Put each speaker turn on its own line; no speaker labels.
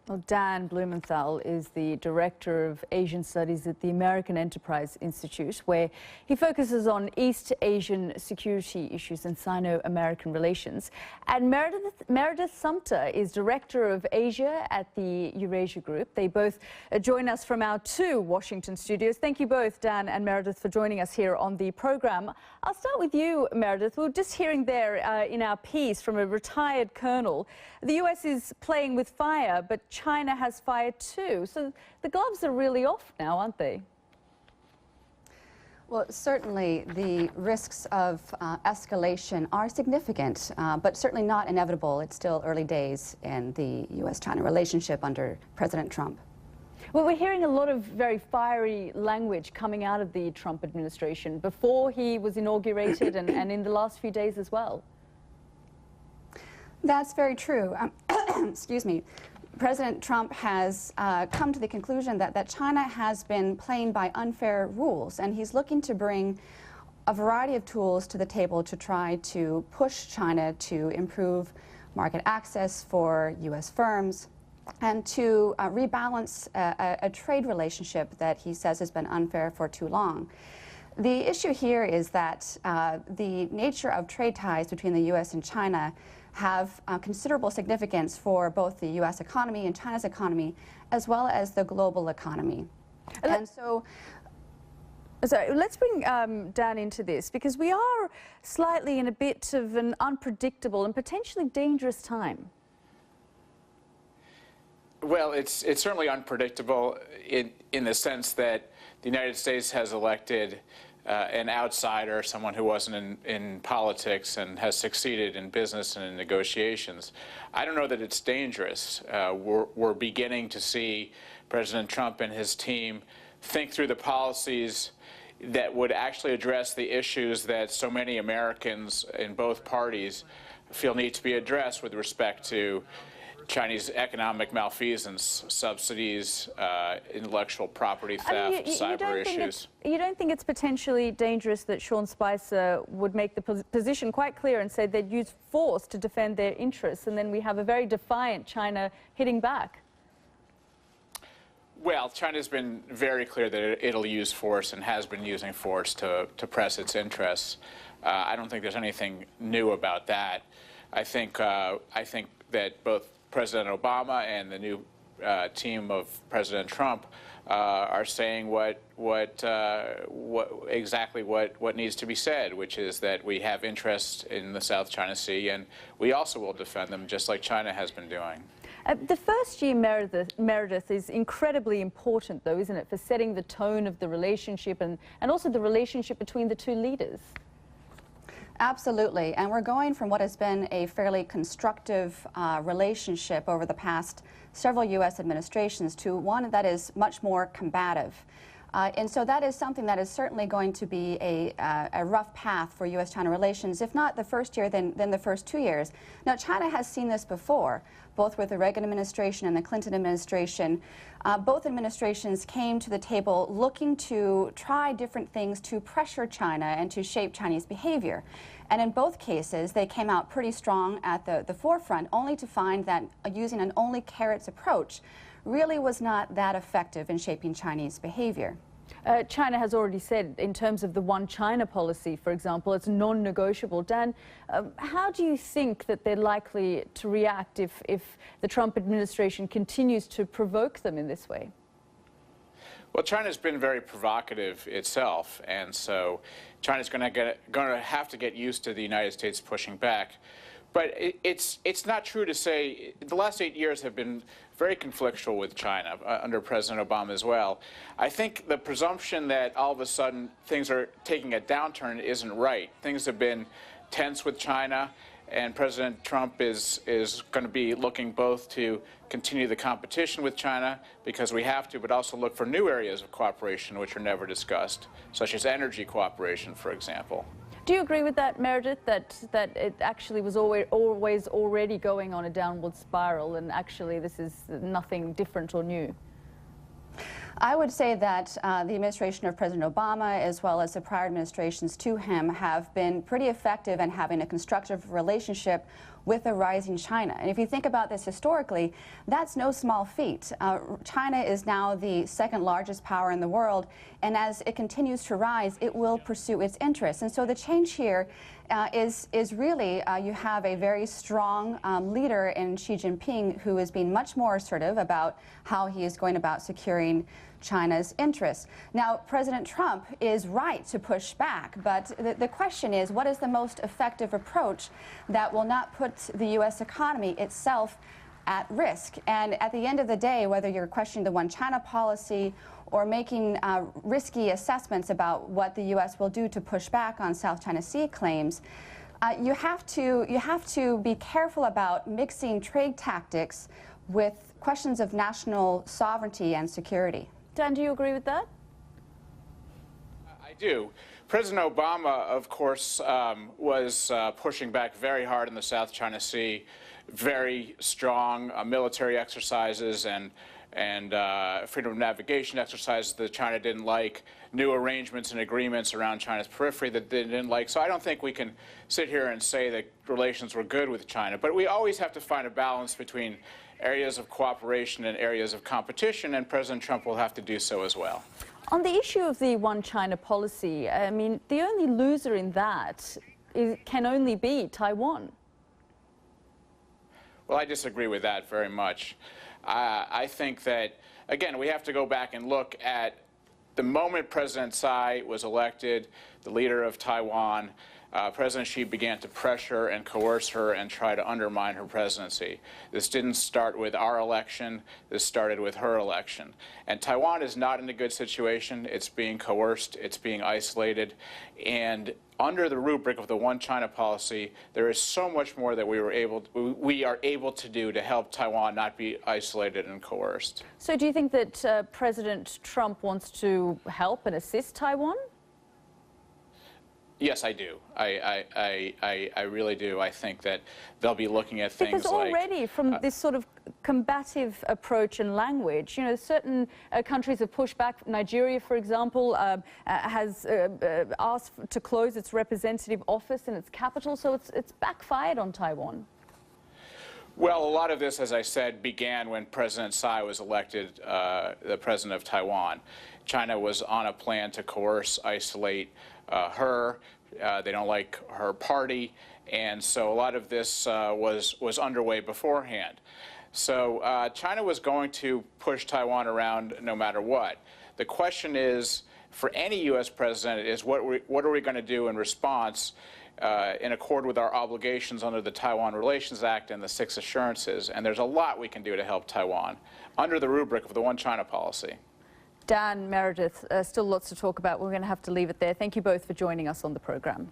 Well, Dan Blumenthal is the Director of Asian Studies at the American Enterprise Institute, where he focuses on East Asian security issues and Sino-American relations. And Meredith Sumter is Director of Asia at the Eurasia Group. They both join us from our two Washington studios. Thank you both, Dan and Meredith, for joining us here on the program. I'll start with you, Meredith. We were just hearing there in our piece from a retired colonel. The U.S. is playing with fire, but China has fire too. So the gloves are really off now, aren't they?
Well, certainly the risks of escalation are significant, but certainly not inevitable. It's still early days in the U.S.-China relationship under President Trump.
Well, we're hearing a lot of very fiery language coming out of the Trump administration before he was inaugurated and in the last few days as well.
That's very true. Excuse me. President Trump has come to the conclusion that China has been playing by unfair rules, and he's looking to bring a variety of tools to the table to try to push China to improve market access for U.S. firms and to rebalance a trade relationship that he says has been unfair for too long. The issue here is that the nature of trade ties between the U.S. and China have considerable significance for both the U.S. economy and China's economy, as well as the global economy. And so,
let's bring Dan into this, because we are slightly in a bit of an unpredictable and potentially dangerous time.
Well, it's certainly unpredictable in the sense that the United States has elected an outsider, someone who wasn't in politics and has succeeded in business and in negotiations. I don't know that it's dangerous. We're beginning to see President Trump and his team think through the policies that would actually address the issues that so many Americans in both parties feel need to be addressed with respect to Chinese economic malfeasance, subsidies, intellectual property theft, cyber issues.
You don't think it's potentially dangerous that Sean Spicer would make the position quite clear and say they'd use force to defend their interests, and then we have a very defiant China hitting back?
Well, China's been very clear that it'll use force and has been using force to press its interests. I don't think there's anything new about that. I think that both President Obama and the new team of President Trump are saying exactly what needs to be said, which is that we have interest in the South China Sea, and we also will defend them, just like China has been doing.
The first year, Meredith, is incredibly important, though, isn't it, for setting the tone of the relationship and also the relationship between the two leaders?
Absolutely, and we're going from what has been a fairly constructive relationship over the past several U.S. administrations to one that is much more combative. And so that is something that is certainly going to be a rough path for U.S.-China relations, if not the first year, then the first 2 years. Now, China has seen this before, both with the Reagan administration and the Clinton administration. Both administrations came to the table looking to try different things to pressure China and to shape Chinese behavior. And in both cases, they came out pretty strong at the forefront, only to find that using an only carrots approach really was not that effective in shaping Chinese behavior.
China has already said, in terms of the One China policy, for example, it's non-negotiable. Dan, how do you think that they're likely to react if the Trump administration continues to provoke them in this way?
Well, China's been very provocative itself, and so China's going to have to get used to the United States pushing back. But it's not true to say the last 8 years have been very conflictual with China under President Obama as well. I think the presumption that all of a sudden things are taking a downturn isn't right. Things have been tense with China, and President Trump is going to be looking both to continue the competition with China, because we have to, but also look for new areas of cooperation which are never discussed, such as energy cooperation, for example.
Do you agree with that, Meredith, that it actually was always already going on a downward spiral, and actually this is nothing different or new?
I would say that the administration of President Obama, as well as the prior administrations to him, have been pretty effective in having a constructive relationship with a rising China. And if you think about this historically, that's no small feat. China is now the second largest power in the world, and as it continues to rise, it will pursue its interests. And so the change here is really you have a very strong leader in Xi Jinping who is being much more assertive about how he is going about securing China's interests. Now, President Trump is right to push back, but the question is, what is the most effective approach that will not put the U.S. economy itself at risk? And at the end of the day, whether you're questioning the one China policy or making risky assessments about what the U.S. will do to push back on South China Sea claims, you have to be careful about mixing trade tactics with questions of national sovereignty and security.
Dan, do you agree with that?
I do. President Obama, of course, was pushing back very hard in the South China Sea, very strong military exercises and freedom of navigation exercises that China didn't like, new arrangements and agreements around China's periphery that they didn't like. So I don't think we can sit here and say that relations were good with China. But we always have to find a balance between areas of cooperation and areas of competition, and President Trump will have to do so as well.
On the issue of the one China policy, I mean, the only loser in that can only be Taiwan.
Well, I disagree with that very much. I think that, again, we have to go back and look at the moment President Tsai was elected, the leader of Taiwan. President Xi began to pressure and coerce her and try to undermine her presidency. This didn't start with our election. This started with her election. And Taiwan is not in a good situation. It's being coerced. It's being isolated. And under the rubric of the one China policy, there is so much more that we are able to do to help Taiwan not be isolated and coerced.
So do you think that President Trump wants to help and assist Taiwan?
Yes, I do. I really do. I think that they'll be looking at things
because already from this sort of combative approach and language, you know, certain countries have pushed back. Nigeria, for example, has asked to close its representative office in its capital, so it's backfired on Taiwan.
Well, a lot of this, as I said, began when President Tsai was elected the president of Taiwan. China was on a plan to coerce, isolate her. They don't like her party, and so a lot of this was underway beforehand. So China was going to push Taiwan around no matter what. The question is, for any U.S. president, is what are we going to do in response in accord with our obligations under the Taiwan Relations Act and the Six Assurances? And there's a lot we can do to help Taiwan under the rubric of the one China policy.
Dan, Meredith, still lots to talk about. We're going to have to leave it there. Thank you both for joining us on the program.